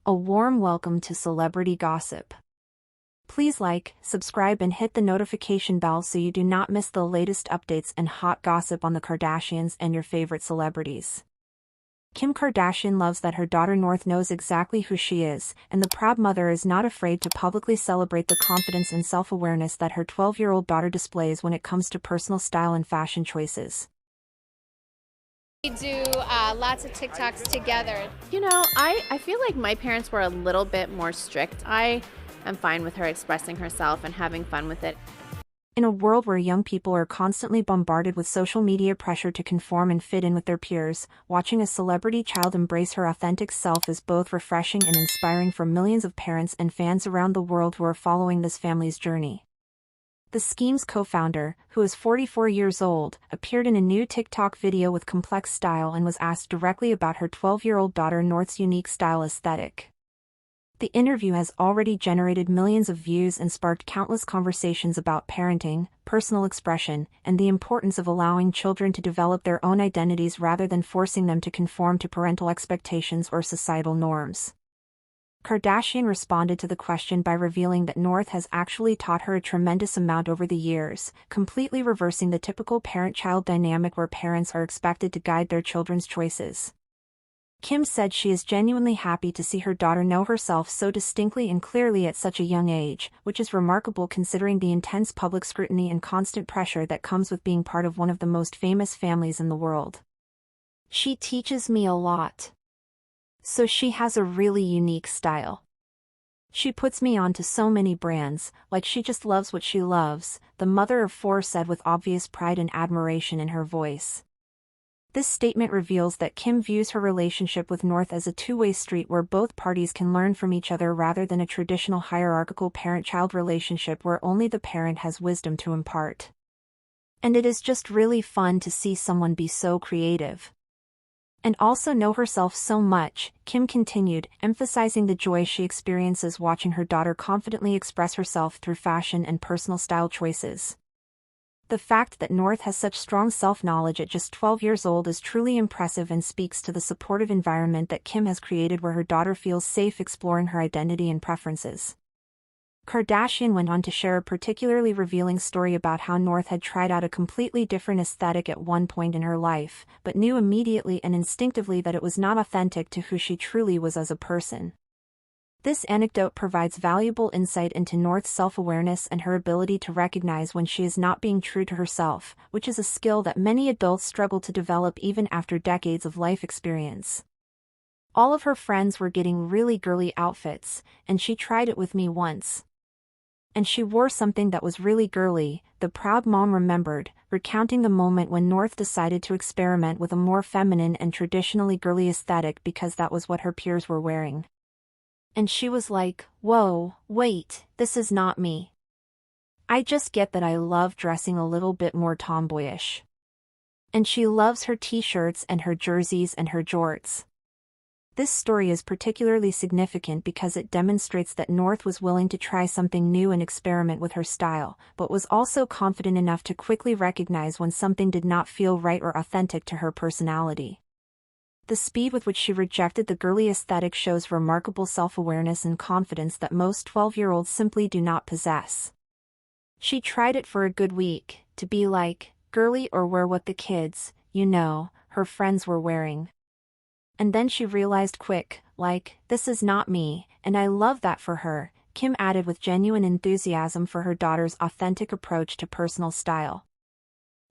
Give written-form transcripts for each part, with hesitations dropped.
A warm welcome to celebrity gossip. Please like, subscribe and hit the notification bell so you do not miss the latest updates and hot gossip on the Kardashians and your favorite celebrities. Kim Kardashian loves that her daughter North knows exactly who she is, and the proud mother is not afraid to publicly celebrate the confidence and self-awareness that her 12-year-old daughter displays when it comes to personal style and fashion choices. We do lots of TikToks together. I feel like my parents were a little bit more strict. I am fine with her expressing herself and having fun with it. In a world where young people are constantly bombarded with social media pressure to conform and fit in with their peers, watching a celebrity child embrace her authentic self is both refreshing and inspiring for millions of parents and fans around the world who are following this family's journey. The Scheme's co-founder, who is 44 years old, appeared in a new TikTok video with complex style and was asked directly about her 12-year-old daughter North's unique style aesthetic. The interview has already generated millions of views and sparked countless conversations about parenting, personal expression, and the importance of allowing children to develop their own identities rather than forcing them to conform to parental expectations or societal norms. Kardashian responded to the question by revealing that North has actually taught her a tremendous amount over the years, completely reversing the typical parent-child dynamic where parents are expected to guide their children's choices. Kim said she is genuinely happy to see her daughter know herself so distinctly and clearly at such a young age, which is remarkable considering the intense public scrutiny and constant pressure that comes with being part of one of the most famous families in the world. She teaches me a lot. So she has a really unique style. She puts me on to so many brands, like she just loves what she loves, the mother of four said with obvious pride and admiration in her voice. This statement reveals that Kim views her relationship with North as a two-way street where both parties can learn from each other rather than a traditional hierarchical parent-child relationship where only the parent has wisdom to impart. And it is just really fun to see someone be so creative. And also know herself so much, Kim continued, emphasizing the joy she experiences watching her daughter confidently express herself through fashion and personal style choices. The fact that North has such strong self-knowledge at just 12 years old is truly impressive and speaks to the supportive environment that Kim has created where her daughter feels safe exploring her identity and preferences. Kardashian went on to share a particularly revealing story about how North had tried out a completely different aesthetic at one point in her life, but knew immediately and instinctively that it was not authentic to who she truly was as a person. This anecdote provides valuable insight into North's self-awareness and her ability to recognize when she is not being true to herself, which is a skill that many adults struggle to develop even after decades of life experience. All of her friends were getting really girly outfits, and she tried it with me once. And she wore something that was really girly, the proud mom remembered, recounting the moment when North decided to experiment with a more feminine and traditionally girly aesthetic because that was what her peers were wearing. And she was like, "Whoa, wait, this is not me. I just get that I love dressing a little bit more tomboyish." And she loves her t-shirts and her jerseys and her jorts. This story is particularly significant because it demonstrates that North was willing to try something new and experiment with her style, but was also confident enough to quickly recognize when something did not feel right or authentic to her personality. The speed with which she rejected the girly aesthetic shows remarkable self-awareness and confidence that most 12-year-olds simply do not possess. She tried it for a good week, to be like, girly or wear what the kids, her friends were wearing. And then she realized quick, this is not me, and I love that for her, Kim added with genuine enthusiasm for her daughter's authentic approach to personal style.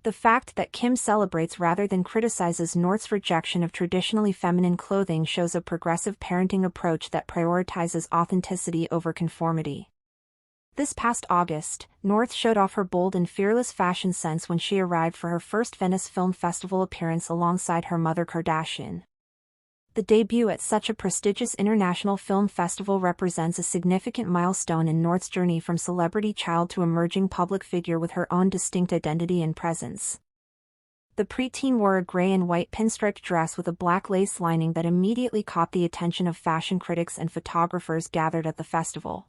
The fact that Kim celebrates rather than criticizes North's rejection of traditionally feminine clothing shows a progressive parenting approach that prioritizes authenticity over conformity. This past August, North showed off her bold and fearless fashion sense when she arrived for her first Venice Film Festival appearance alongside her mother Kardashian. The debut at such a prestigious international film festival represents a significant milestone in North's journey from celebrity child to emerging public figure with her own distinct identity and presence. The preteen wore a gray and white pinstriped dress with a black lace lining that immediately caught the attention of fashion critics and photographers gathered at the festival.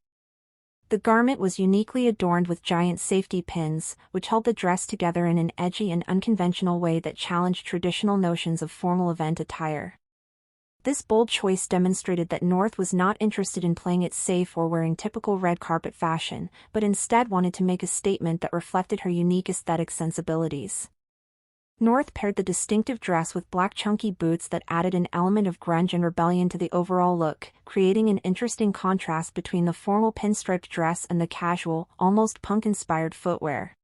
The garment was uniquely adorned with giant safety pins, which held the dress together in an edgy and unconventional way that challenged traditional notions of formal event attire. This bold choice demonstrated that North was not interested in playing it safe or wearing typical red carpet fashion, but instead wanted to make a statement that reflected her unique aesthetic sensibilities. North paired the distinctive dress with black chunky boots that added an element of grunge and rebellion to the overall look, creating an interesting contrast between the formal pinstriped dress and the casual, almost punk-inspired footwear.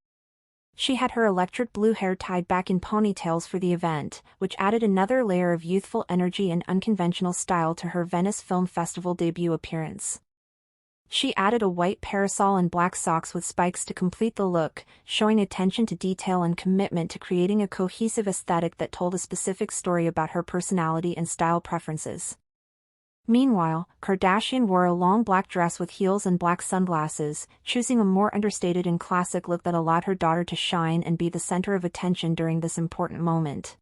She had her electric blue hair tied back in ponytails for the event, which added another layer of youthful energy and unconventional style to her Venice Film Festival debut appearance. She added a white parasol and black socks with spikes to complete the look, showing attention to detail and commitment to creating a cohesive aesthetic that told a specific story about her personality and style preferences. Meanwhile, Kardashian wore a long black dress with heels and black sunglasses, choosing a more understated and classic look that allowed her daughter to shine and be the center of attention during this important moment.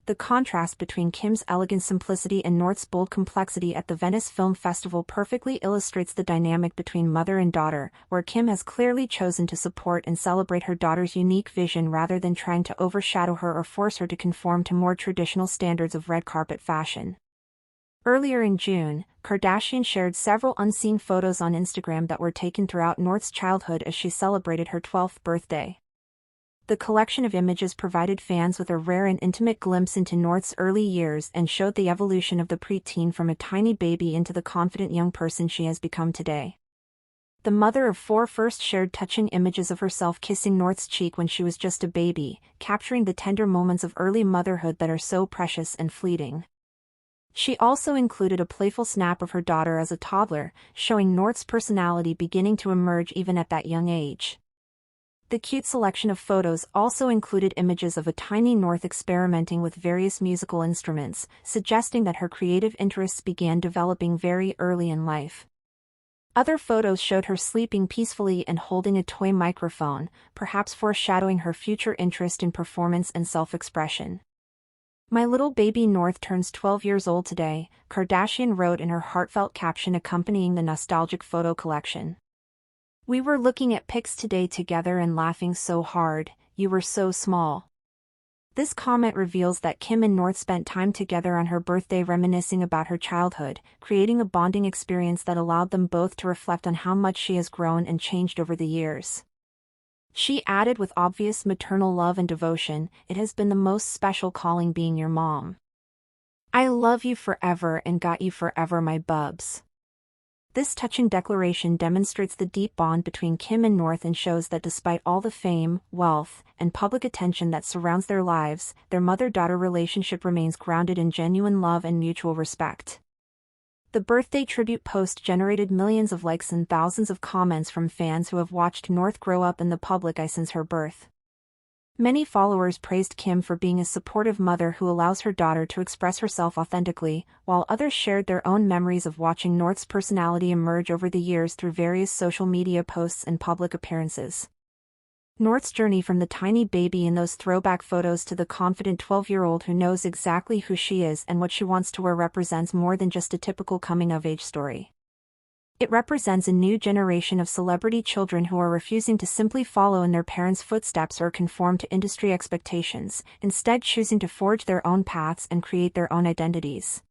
The contrast between Kim's elegant simplicity and North's bold complexity at the Venice Film Festival perfectly illustrates the dynamic between mother and daughter, where Kim has clearly chosen to support and celebrate her daughter's unique vision rather than trying to overshadow her or force her to conform to more traditional standards of red carpet fashion. Earlier in June, Kardashian shared several unseen photos on Instagram that were taken throughout North's childhood as she celebrated her 12th birthday. The collection of images provided fans with a rare and intimate glimpse into North's early years and showed the evolution of the preteen from a tiny baby into the confident young person she has become today. The mother of four first shared touching images of herself kissing North's cheek when she was just a baby, capturing the tender moments of early motherhood that are so precious and fleeting. She also included a playful snap of her daughter as a toddler, showing North's personality beginning to emerge even at that young age. The cute selection of photos also included images of a tiny North experimenting with various musical instruments, suggesting that her creative interests began developing very early in life. Other photos showed her sleeping peacefully and holding a toy microphone, perhaps foreshadowing her future interest in performance and self-expression. "My little baby North turns 12 years old today," Kardashian wrote in her heartfelt caption accompanying the nostalgic photo collection. "We were looking at pics today together and laughing so hard, you were so small." This comment reveals that Kim and North spent time together on her birthday reminiscing about her childhood, creating a bonding experience that allowed them both to reflect on how much she has grown and changed over the years. She added with obvious maternal love and devotion, "It has been the most special calling being your mom. I love you forever and got you forever, my bubs." This touching declaration demonstrates the deep bond between Kim and North and shows that despite all the fame, wealth, and public attention that surrounds their lives, their mother-daughter relationship remains grounded in genuine love and mutual respect. The birthday tribute post generated millions of likes and thousands of comments from fans who have watched North grow up in the public eye since her birth. Many followers praised Kim for being a supportive mother who allows her daughter to express herself authentically, while others shared their own memories of watching North's personality emerge over the years through various social media posts and public appearances. North's journey from the tiny baby in those throwback photos to the confident 12-year-old who knows exactly who she is and what she wants to wear represents more than just a typical coming-of-age story. It represents a new generation of celebrity children who are refusing to simply follow in their parents' footsteps or conform to industry expectations, instead choosing to forge their own paths and create their own identities.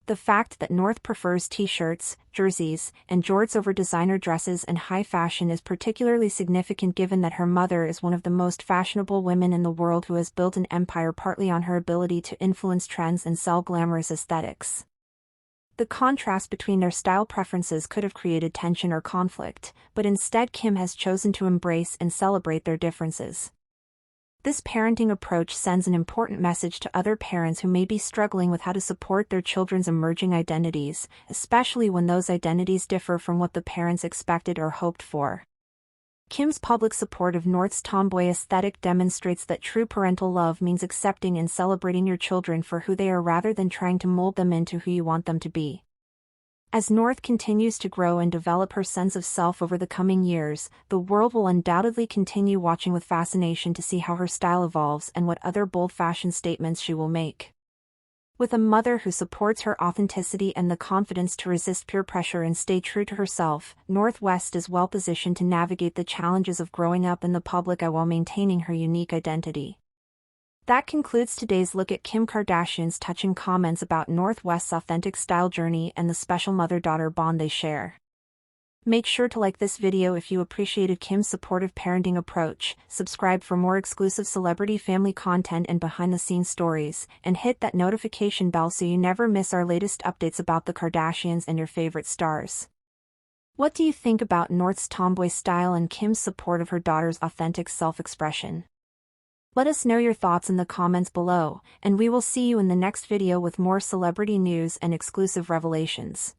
The fact that North prefers t-shirts, jerseys, and jorts over designer dresses and high fashion is particularly significant given that her mother is one of the most fashionable women in the world who has built an empire partly on her ability to influence trends and sell glamorous aesthetics. The contrast between their style preferences could have created tension or conflict, but instead Kim has chosen to embrace and celebrate their differences. This parenting approach sends an important message to other parents who may be struggling with how to support their children's emerging identities, especially when those identities differ from what the parents expected or hoped for. Kim's public support of North's tomboy aesthetic demonstrates that true parental love means accepting and celebrating your children for who they are rather than trying to mold them into who you want them to be. As North continues to grow and develop her sense of self over the coming years, the world will undoubtedly continue watching with fascination to see how her style evolves and what other bold fashion statements she will make. With a mother who supports her authenticity and the confidence to resist peer pressure and stay true to herself, North West is well positioned to navigate the challenges of growing up in the public eye while maintaining her unique identity. That concludes today's look at Kim Kardashian's touching comments about North West's authentic style journey and the special mother-daughter bond they share. Make sure to like this video if you appreciated Kim's supportive parenting approach, subscribe for more exclusive celebrity family content and behind-the-scenes stories, and hit that notification bell so you never miss our latest updates about the Kardashians and your favorite stars. What do you think about North's tomboy style and Kim's support of her daughter's authentic self-expression? Let us know your thoughts in the comments below, and we will see you in the next video with more celebrity news and exclusive revelations.